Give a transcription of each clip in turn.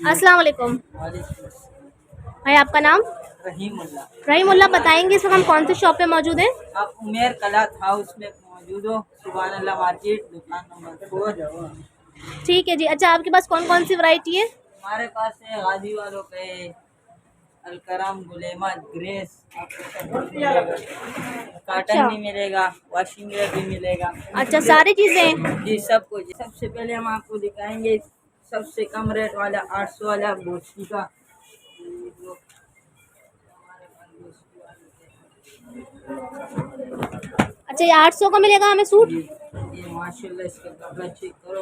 अस्सलाम वालेकुम। भाई आपका नाम? रहीमुल्ला। रहीमुल्ला, बताएंगे इस वक्त हम कौन सी शॉप पे मौजूद हैं? आप उमेर क्लॉथ हाउस में मौजूद हो, सुभान अल्लाह मार्केट, दुकान नंबर 4। ठीक है जी। अच्छा, आपके पास कौन कौन सी वैरायटी है? हमारे पास है गाजी वालों के अलकरम, गुलेमा, ग्रेस, आपको सब कुछ मिलेगा। अच्छा काटन भी मिलेगा, वॉशिंग वेयर भी मिलेगा। अच्छा, सारी चीज़ें। जी सब कुछ। सबसे पहले हम आपको दिखाएंगे सबसे कम रेट वाला 800 वाला बोस्की का। अच्छा, ये 800 का मिलेगा हमें सूट? जी, ये माशाल्लाह इसका कपड़ा चेक करो,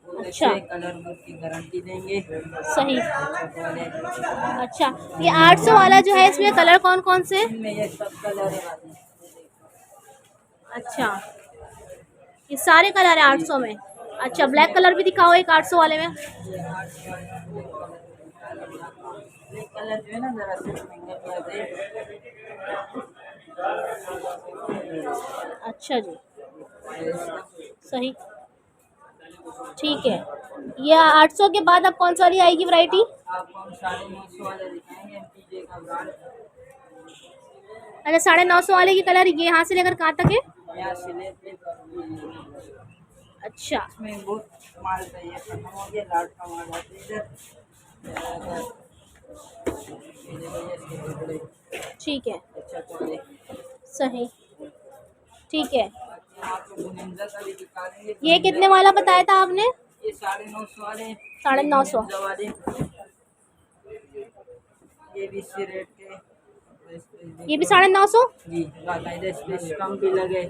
बहुत अच्छा, अच्छे कलर की गारंटी देंगे। सही। वाले अच्छा, ये 800 वाला जो है इसमें कलर कौन कौन से हैं? इनमें ये सब कलर है। अच्छा, ये सारे कलर है 800 में। अच्छा, ब्लैक कलर भी दिखाओ एक 800 वाले में। ब्लैक कलर जो है ना जरा से महंगा पड़ता अच्छा जी, है। सही। ठीक है। ये 800 के बाद अब कौन सी वाली आएगी वैरायटी? आपको हम 950 वाला दिखाएंगे, MPJ का ब्रांड। अच्छा, 950 वाले की कलर ये यहाँ से लेकर कहाँ तक है? यहाँ से लेते अच्छा, इसमें बहुत माल चाहिए, खत्म हो गया, लाट का माल है इधर। ये देखो, ये इसके कपड़े ठीक है, अच्छा क्वालिटी। सही। ठीक है। आपको बुनिंजा का भी दिखा देंगे। ये कितने वाला बताया था आपने? ये 950 वाले, 950। बुनिंजा वाले, ये भी इसी रेट के। ये भी 950। जी, बाकायदा इसमें स्टम्प भी लगे।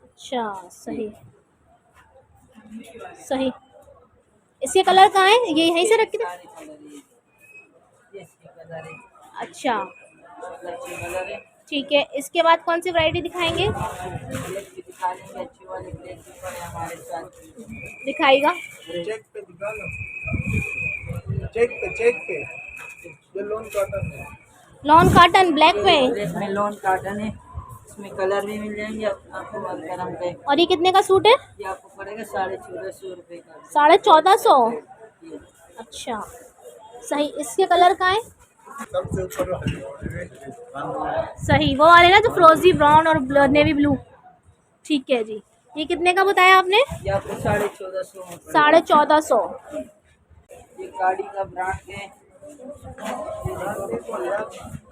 अच्छा, सही सही। इसके कलर कहाँ है? ये यहीं से रखे थे? सारे कलर ये इसके कलर है, अच्छा, अच्छे कलर है। ठीक है। इसके बाद कौन सी वैरायटी दिखाएंगे? ब्लैक भी दिखा देंगे, अच्छे वाले ब्लैक भी पड़े हमारे साथ। दिखाएगा। चेक पे दिखा लो, चेक पे ये लोन कॉटन है। लॉन कॉटन ब्लैक में। ब्लैक में लॉन कॉटन है, इसमें कलर भी मिल जाएंगे आपको अलकरम पे। और ये कितने का सूट है? ये आपको पड़ेगा 1450 रुपये का। 1450। ये अच्छा, सही। इसके कलर कहाँ है? सबसे ऊपर सही, वो वाले ना जो फ्रोजी ब्राउन और नेवी ब्लू। ठीक है जी। ये कितने का बताया आपने? ये आपको 1450 में पड़ेगा। 1450। ये गाड़ी का ब्रांड है,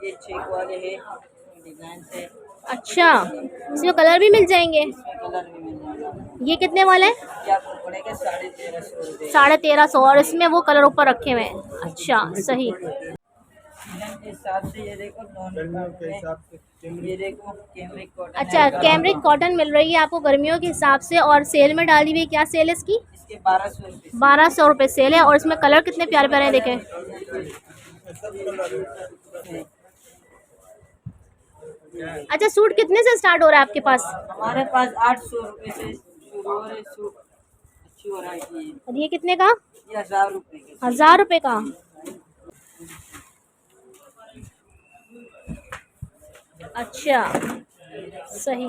ये चेक वाले है, डिजाइन से। अच्छा, इसमें कलर भी मिल जाएंगे? इसमें कलर भी मिल जाएगा। ये कितने वाला है? ये आपको पड़ेगा 1350 रुपये। 1350। और इसमें वो कलर ऊपर रखे हुए हैं। अच्छा, सही। डिजाइन के हिसाब से ये देखो, नॉन के हिसाब से ये देखो कैमरिक कॉटन अच्छा, है। कैमरिक कॉटन मिल रही है आपको गर्मियों के हिसाब से और सेल में डाली हुई है। क्या सेल है इसकी? इसके 1200 रुपये। 1200 रुपये सेल है। और इसमें कलर कितने प्यारे प्यारे हैं, देखें। सब कलर है। अच्छा, सूट कितने से स्टार्ट हो रहा है आपके पास? हमारे पास 800 रुपये से शुरू हो रहे सूट, अच्छी वैरायटी है। और ये कितने का? ये 1000 रुपये के। 1000 रुपये का। अच्छा, सही।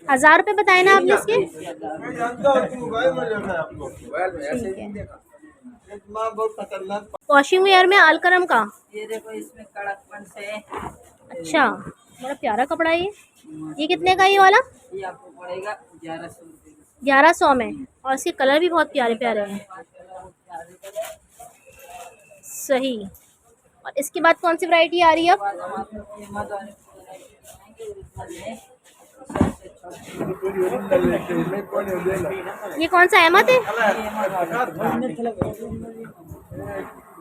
1000 रुपये बताए ना आपने इसके? मैं जानता हूँ कि मोबाइल में जाना है आपको, मोबाइल में ऐसे ठीक ही है। देखा। एक माँ बहुत खतरनाक। वॉशिंग वेयर में अलकरम का। ये देखो, इसमें कड़कपन से है। अच्छा, बड़ा प्यारा कपड़ा है ये कितने का है ये वाला? ये आपको पड़ेगा 1100 रुपये का। 1100 में। और इसके कलर भी बहुत प्यारे प्यारे हैं। सही। और इसके बाद कौन सी वैरायटी आ रही है अब? बाद हम आपको कीमत वाले सबसे छोटी ये कौन सा अहमद है?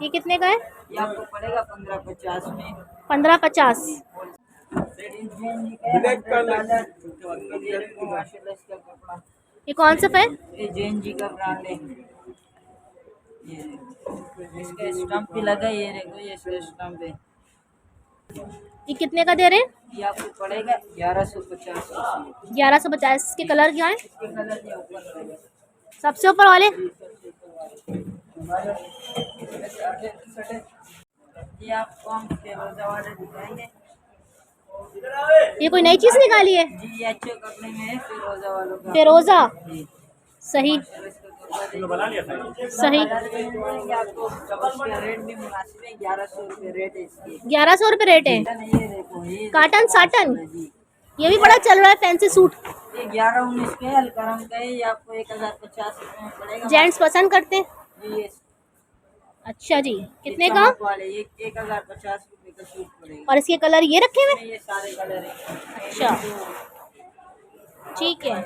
ये कितने का है? ये आपको पड़ेगा 1550 में। 1550। ब्लैक कलर माशाल्लाह इसका कपड़ा, ये कौन सा है? ये जैन जी का ब्रांड है। ये इसका स्टम्प भी लगा, ये देखो, ये इसका स्टम्प है। ये कितने का दे रहे हैं? ये आपको पड़ेगा 1150। 1150 के कलर क्या है? इसके कलर ये ऊपर रहेगा। सबसे ऊपर वाले? ये आपको हम फिरोजा वाले दिखाएंगे। ये कोई नई चीज निकाली है? जी, ये अच्छे कपड़े में है, फिरोजा वालों का। फिरोजा। जी, सही। माशाल्लाह इसका सही। कलर भी मिल जाएंगे आपको, इसका रेट भी मुनासिब है, 1100 रुपये रेट है इसकी। 1100 रुपये रेट है। ये देखो ये काटन साटन, जी, ये भी बड़ा चल रहा है फैंसी सूट। ये 11-19 के अलकरम का है, ये आपको 1050 रुपये में पड़ेगा। जेंट्स पसंद करते हैं। जी ये अच्छा जी, कितने का? चमक वाले ये 1050 रुपये का सूट पड़ेगा। और इसके कलर ये रखे हुए? इसमें ये सारे कलर हैं। अच्छा ठीक है।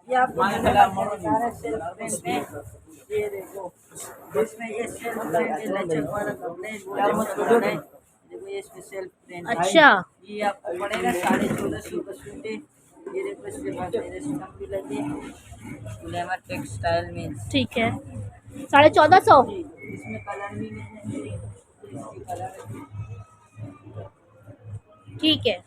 ये आपको सारे सेल्फ प्रिंट में, ये देखो इसमें ये सेल्फ प्रिंट है, लचक वाला कपड़े है, देखो ये इसमें सेल्फ प्रिंट है। अच्छा ये आपको पड़ेगा 1450 का सूट है। ये देखो इसके बाद मेरे स्टम्प भी लगे ग्लैमर टेक्सटाइल में। ठीक है, 1450। जी, इसमें कलर भी मिल जाएंगे, इसकी कलर ठीक है।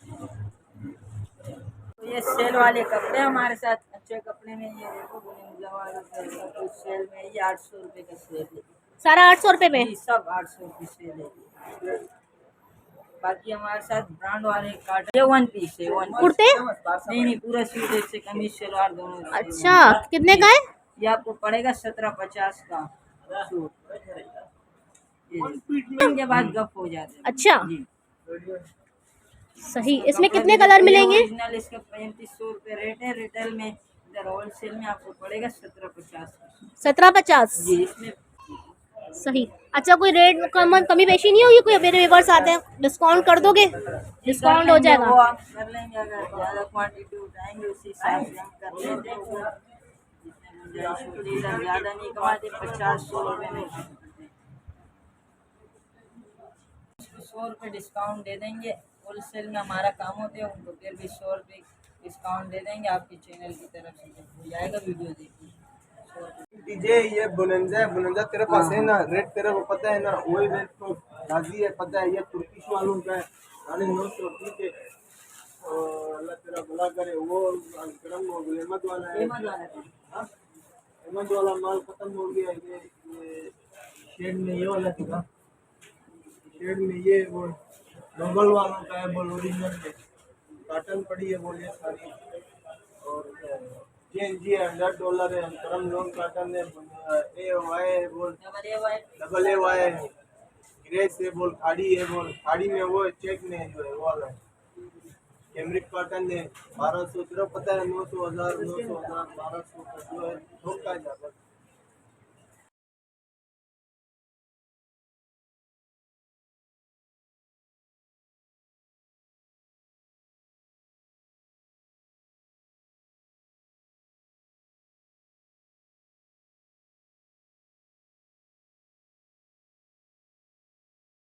तो ये सेल वाले कपड़े हमारे साथ, अच्छे कपड़े में ये देखो बुनिया वाला तो सेल में ये 800 रुपये का सेल है। सारा 800 रुपये में? जी सब 800 रुपये सेल है। बाकी हमारे साथ ब्रांड वाले काट, ये 1 पीस है, 1 कुर्ते? नहीं पूरा सूट है, कमीज सलवार दोनों। अच्छा, कितने का है? ये आपको पड़ेगा 1750 का सूट। के बाद गप हो जाते हैं। अच्छा जी सही। इसमें कितने कलर मिलेंगे? ओरिजिनल इसका 3500 रुपये रेट है, रिटेल में इधर होलसेल में आपको पड़ेगा 1750। 1750। जी इसमें सही। अच्छा, कोई रेट कमी पेशी नहीं होगी? कोई मेरे व्यूअर्स आते हैं, डिस्काउंट कर दोगे? डिस्काउंट हो वो जाएगा? आप कर लेंगे, अगर ज़्यादा क्वांटिटी उठाएंगे उसी हिसाब से हम कर लेते हैं। जितने गुंजाइश होती है, इधर ज़्यादा नहीं कमाते, 50-100 रुपये में 100 रुपये डिस्काउंट दे देंगे। होलसेल में हमारा काम होता है, उनको फिर भी 100 रुपये डिस्काउंट दे देंगे आपके चैनल की तरफ से, जब हो जाएगा वीडियो देखिए। डीजे ये बुनंजा तेरे पास है ना, रेट तेरे को पता है ना, वही रेट तो राजी है, पता है। ये तुर्किश वालों का है, 950 ठीक है। और अल्लाह तेरा भला करे। वो करम हो गया, अहमद वाला है। हाँ? अहमद वाला माल खत्म हो गया। ये शेड में ये वाला था, शेड में ये वो नोबल वालों का है, बोल ओरिजिनल में काटन पड़ी है, बोलिए सारी। और जी $100 है, करम लोन काटन है, AY है, बोल डबल AY है, ग्रेस है, बोल खाड़ी है, बोल खाड़ी में वो चेक में जो है वो वाला है। कैमरिक काटन है 1200, सिर्फ पता है 900, 1000, 900, 1000, 1200 का जो है धोखा है।